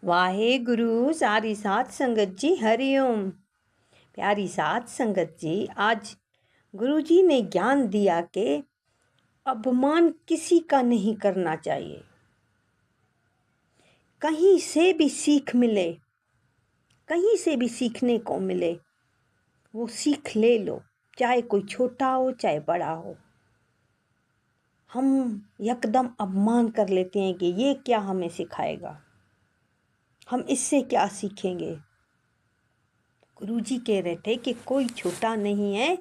वाहेगुरु सारी साध संगत जी हरिओम। प्यारी साध संगत जी, आज गुरु जी ने ज्ञान दिया कि अपमान किसी का नहीं करना चाहिए। कहीं से भी सीख मिले, कहीं से भी सीखने को मिले, वो सीख ले लो, चाहे कोई छोटा हो चाहे बड़ा हो। हम यकदम अपमान कर लेते हैं कि ये क्या हमें सिखाएगा, हम इससे क्या सीखेंगे। गुरु जी कह रहे थे कि कोई छोटा नहीं है,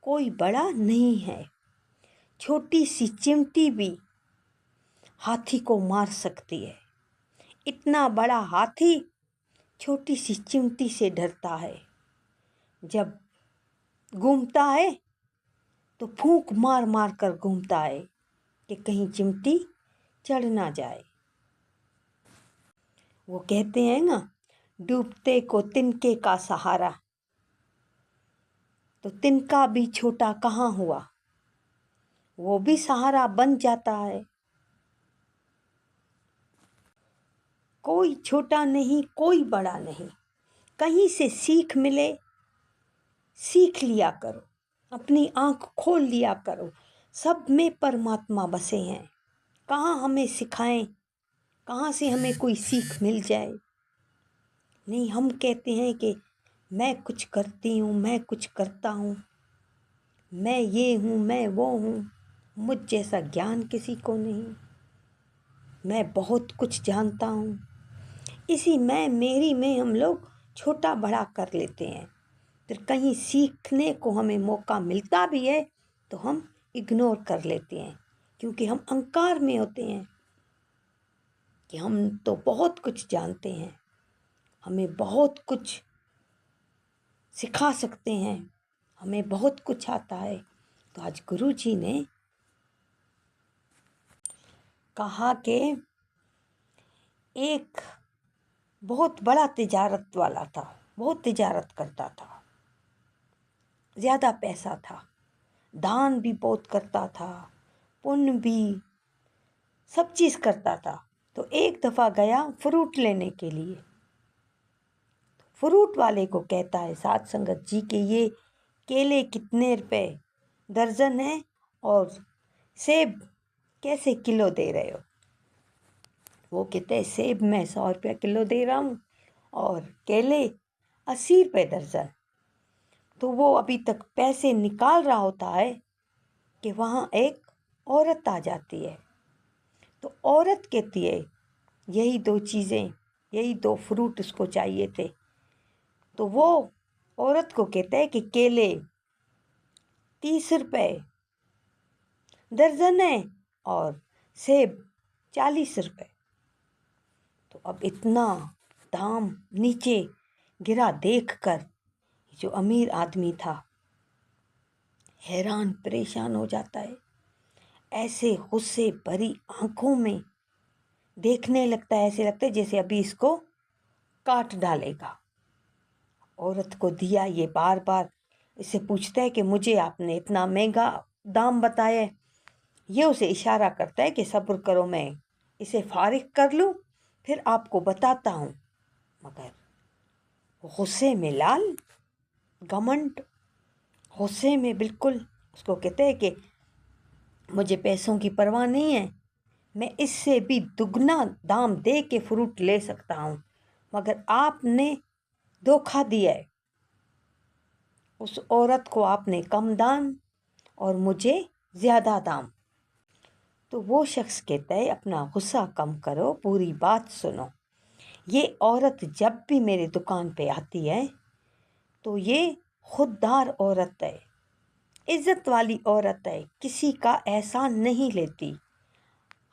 कोई बड़ा नहीं है। छोटी सी चिमटी भी हाथी को मार सकती है। इतना बड़ा हाथी छोटी सी चिमटी से डरता है। जब घूमता है तो फूंक मार मार कर घूमता है कि कहीं चिमटी चढ़ ना जाए। वो कहते हैं ना, डूबते को तिनके का सहारा, तो तिनका भी छोटा कहाँ हुआ, वो भी सहारा बन जाता है। कोई छोटा नहीं, कोई बड़ा नहीं। कहीं से सीख मिले, सीख लिया करो, अपनी आँख खोल लिया करो। सब में परमात्मा बसे हैं। कहाँ हमें सिखाएं, कहाँ से हमें कोई सीख मिल जाए। नहीं, हम कहते हैं कि मैं कुछ करती हूँ, मैं कुछ करता हूँ, मैं ये हूँ, मैं वो हूँ, मुझ जैसा ज्ञान किसी को नहीं, मैं बहुत कुछ जानता हूँ। इसी मैं मेरी में हम लोग छोटा बड़ा कर लेते हैं। फिर कहीं सीखने को हमें मौका मिलता भी है तो हम इग्नोर कर लेते हैं, क्योंकि हम अहंकार में होते हैं कि हम तो बहुत कुछ जानते हैं, हमें बहुत कुछ सिखा सकते हैं, हमें बहुत कुछ आता है। तो आज गुरु जी ने कहा कि एक बहुत बड़ा तिजारत वाला था, बहुत तिजारत करता था, ज़्यादा पैसा था, दान भी बहुत करता था, पुण्य भी, सब चीज़ करता था। तो एक दफ़ा गया फ्रूट लेने के लिए। फ्रूट वाले को कहता है साध संगत जी कि ये केले कितने रुपए दर्जन है और सेब कैसे किलो दे रहे हो। वो कहते हैं सेब मैं 100 रुपये किलो दे रहा हूँ और केले 80 रुपये दर्जन। तो वो अभी तक पैसे निकाल रहा होता है कि वहाँ एक औरत आ जाती है। तो औरत कहती है यही 2 चीज़ें, यही 2 फ्रूट उसको चाहिए थे। तो वो औरत को कहता है कि केले 30 रुपये दर्जन है और सेब 40 रुपये। तो अब इतना दाम नीचे गिरा देखकर जो अमीर आदमी था हैरान परेशान हो जाता है। ऐसे गुस्से भरी आंखों में देखने लगता है, ऐसे लगता है जैसे अभी इसको काट डालेगा। औरत को दिया ये बार बार इससे पूछता है कि मुझे आपने इतना महंगा दाम बताया है। ये उसे इशारा करता है कि सब्र करो, मैं इसे फारिग कर लूँ फिर आपको बताता हूँ। मगर गुस्से में लाल, घमंड, गुस्से में बिल्कुल उसको कहते हैं कि मुझे पैसों की परवाह नहीं है, मैं इससे भी दुगना दाम दे के फ्रूट ले सकता हूँ, मगर आपने धोखा दिया है। उस औरत को आपने कम दाम और मुझे ज़्यादा दाम। तो वो शख्स कहता है अपना गुस्सा कम करो, पूरी बात सुनो। ये औरत जब भी मेरी दुकान पे आती है तो ये खुददार औरत है, इज़्ज़त वाली औरत है, किसी का एहसान नहीं लेती।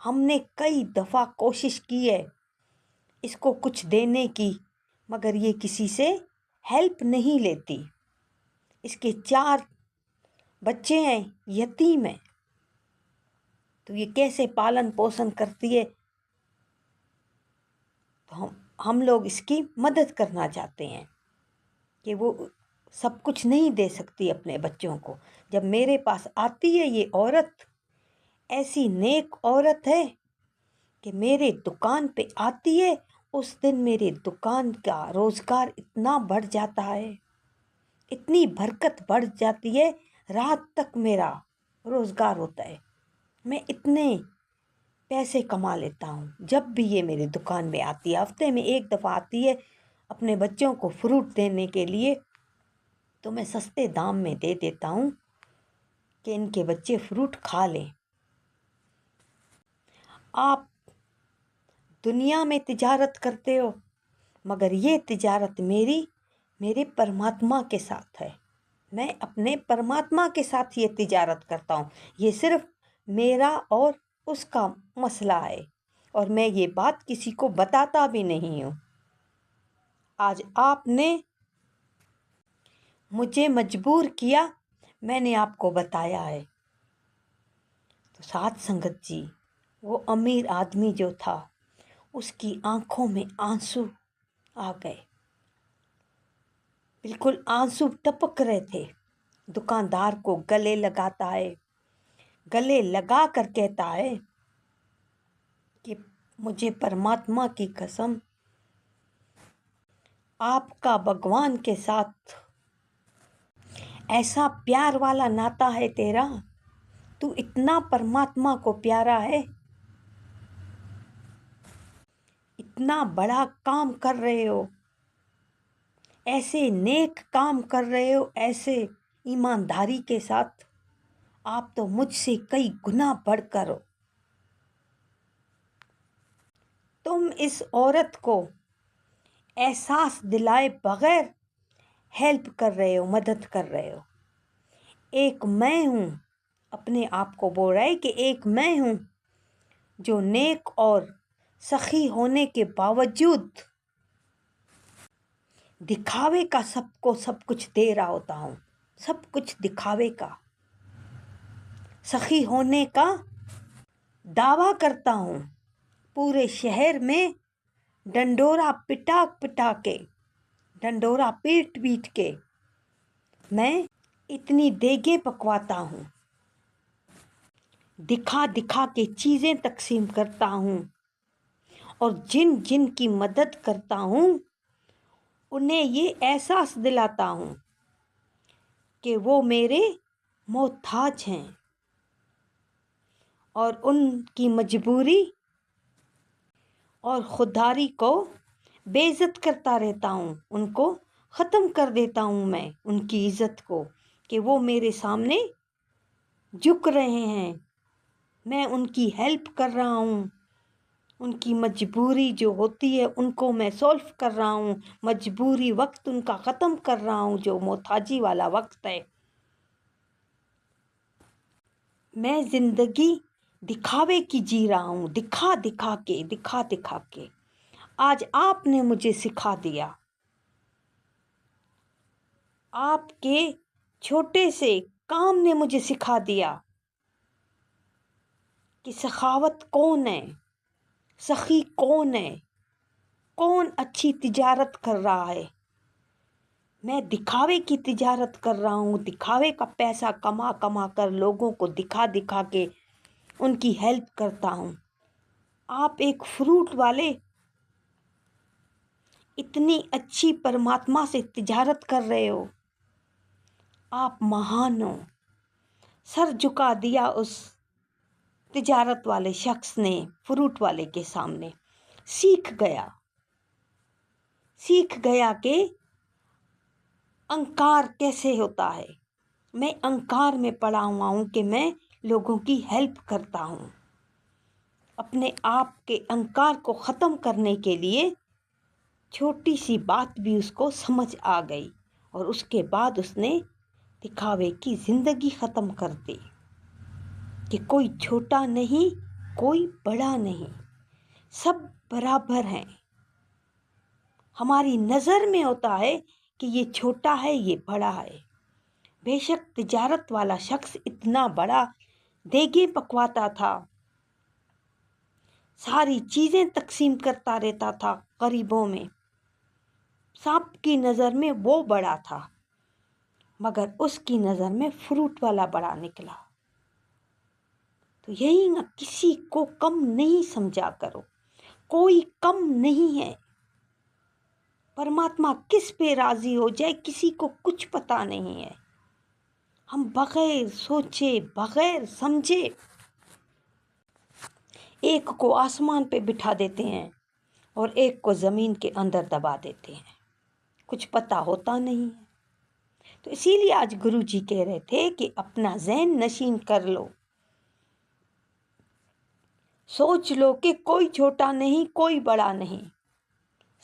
हमने कई दफ़ा कोशिश की है इसको कुछ देने की, मगर ये किसी से हेल्प नहीं लेती। इसके 4 बच्चे हैं, यतीम हैं, तो ये कैसे पालन पोषण करती है। तो हम लोग इसकी मदद करना चाहते हैं कि वो सब कुछ नहीं दे सकती अपने बच्चों को। जब मेरे पास आती है ये औरत, ऐसी नेक औरत है कि मेरे दुकान पे आती है उस दिन मेरे दुकान का रोज़गार इतना बढ़ जाता है, इतनी बरकत बढ़ जाती है, रात तक मेरा रोज़गार होता है। मैं इतने पैसे कमा लेता हूँ। जब भी ये मेरी दुकान में आती है, हफ्ते में एक दफ़ा आती है अपने बच्चों को फ्रूट देने के लिए, तो मैं सस्ते दाम में दे देता हूँ कि इनके बच्चे फ्रूट खा लें। आप दुनिया में तिजारत करते हो, मगर ये तिजारत मेरे परमात्मा के साथ है। मैं अपने परमात्मा के साथ ये तिजारत करता हूँ। ये सिर्फ मेरा और उसका मसला है, और मैं ये बात किसी को बताता भी नहीं हूँ। आज आपने मुझे मजबूर किया, मैंने आपको बताया है। तो साथ संगत जी, वो अमीर आदमी जो था, उसकी आंखों में आंसू आ गए, बिल्कुल आंसू टपक रहे थे। दुकानदार को गले लगाता है, गले लगा कर कहता है कि मुझे परमात्मा की कसम, आपका भगवान के साथ ऐसा प्यार वाला नाता है तेरा, तू इतना परमात्मा को प्यारा है, इतना बड़ा काम कर रहे हो, ऐसे नेक काम कर रहे हो, ऐसे ईमानदारी के साथ, आप तो मुझसे कई गुना बढ़कर हो। तुम इस औरत को एहसास दिलाए बगैर हेल्प कर रहे हो, मदद कर रहे हो। एक मैं हूँ, अपने आप को बोल रहा है कि एक मैं हूँ जो नेक और सखी होने के बावजूद दिखावे का सबको सब कुछ दे रहा होता हूँ, सब कुछ दिखावे का, सखी होने का दावा करता हूँ। पूरे शहर में डंडोरा पिटा पिटा के, डंडोरा पीट पीट के मैं इतनी देगे पकवाता हूँ, दिखा दिखा के चीज़ें तकसीम करता हूँ, और जिन जिन की मदद करता हूँ उन्हें ये एहसास दिलाता हूँ कि वो मेरे मोहताज हैं, और उनकी मजबूरी और खुदारी को बेइज्जत करता रहता हूँ, उनको ख़त्म कर देता हूँ मैं उनकी इज़्ज़त को, कि वो मेरे सामने झुक रहे हैं। मैं उनकी हेल्प कर रहा हूँ, उनकी मजबूरी जो होती है उनको मैं सॉल्व कर रहा हूँ, मजबूरी वक्त उनका ख़त्म कर रहा हूँ, जो मोहताजी वाला वक्त है। मैं ज़िंदगी दिखावे की जी रहा हूँ, दिखा दिखा के। आज आपने मुझे सिखा दिया, आपके छोटे से काम ने मुझे सिखा दिया कि सखावत कौन है, सखी कौन है, कौन अच्छी तिजारत कर रहा है। मैं दिखावे की तिजारत कर रहा हूँ, दिखावे का पैसा कमा कमा कर लोगों को दिखा दिखा के उनकी हेल्प करता हूँ। आप एक फ्रूट वाले इतनी अच्छी परमात्मा से तिजारत कर रहे हो, आप महान हो। सर झुका दिया उस तिजारत वाले शख्स ने फ्रूट वाले के सामने, सीख गया कि अहंकार कैसे होता है। मैं अहंकार में पड़ा हुआ हूँ कि मैं लोगों की हेल्प करता हूँ। अपने आप के अहंकार को ख़त्म करने के लिए छोटी सी बात भी उसको समझ आ गई, और उसके बाद उसने दिखावे की ज़िंदगी ख़त्म कर दी कि कोई छोटा नहीं, कोई बड़ा नहीं, सब बराबर हैं। हमारी नज़र में होता है कि ये छोटा है, ये बड़ा है। बेशक तिजारत वाला शख्स इतना बड़ा देगे पकवाता था, सारी चीज़ें तकसीम करता रहता था गरीबों में, सांप की नज़र में वो बड़ा था, मगर उसकी नज़र में फ्रूट वाला बड़ा निकला। तो यही ना, किसी को कम नहीं समझा करो, कोई कम नहीं है। परमात्मा किस पे राजी हो जाए किसी को कुछ पता नहीं है। हम बगैर सोचे बगैर समझे एक को आसमान पे बिठा देते हैं और एक को ज़मीन के अंदर दबा देते हैं, कुछ पता होता नहीं है। तो इसीलिए आज गुरु जी कह रहे थे कि अपना ज़हन नशीन कर लो, सोच लो कि कोई छोटा नहीं कोई बड़ा नहीं,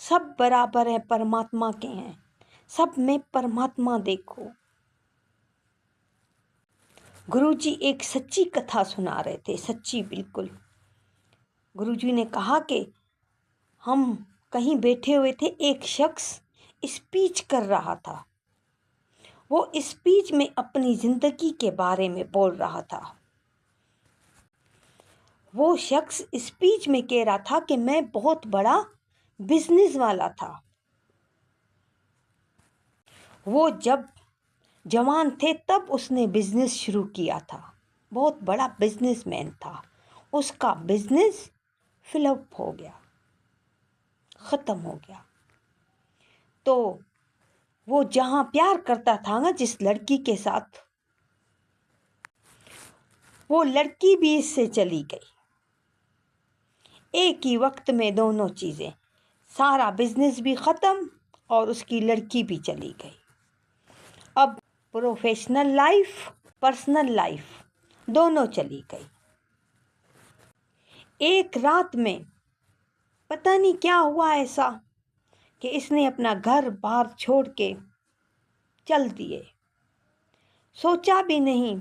सब बराबर है, परमात्मा के हैं, सब में परमात्मा देखो। गुरु जी एक सच्ची कथा सुना रहे थे, सच्ची बिल्कुल। गुरु जी ने कहा कि हम कहीं बैठे हुए थे, एक शख्स स्पीच कर रहा था। वो स्पीच में अपनी ज़िंदगी के बारे में बोल रहा था। वो शख्स स्पीच में कह रहा था कि मैं बहुत बड़ा बिजनेस वाला था। वो जब जवान थे तब उसने बिजनेस शुरू किया था, बहुत बड़ा बिजनेसमैन था। उसका बिजनेस फ्लॉप हो गया, ख़त्म हो गया। तो वो जहाँ प्यार करता था ना जिस लड़की के साथ, वो लड़की भी इससे चली गई। एक ही वक्त में दोनों चीज़ें, सारा बिजनेस भी ख़त्म और उसकी लड़की भी चली गई। अब प्रोफेशनल लाइफ पर्सनल लाइफ दोनों चली गई। एक रात में पता नहीं क्या हुआ ऐसा कि इसने अपना घर बार छोड़ के चल दिए। सोचा भी नहीं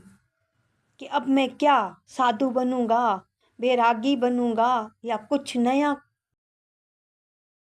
कि अब मैं क्या साधु बनूंगा, बैरागी बनूंगा या कुछ नया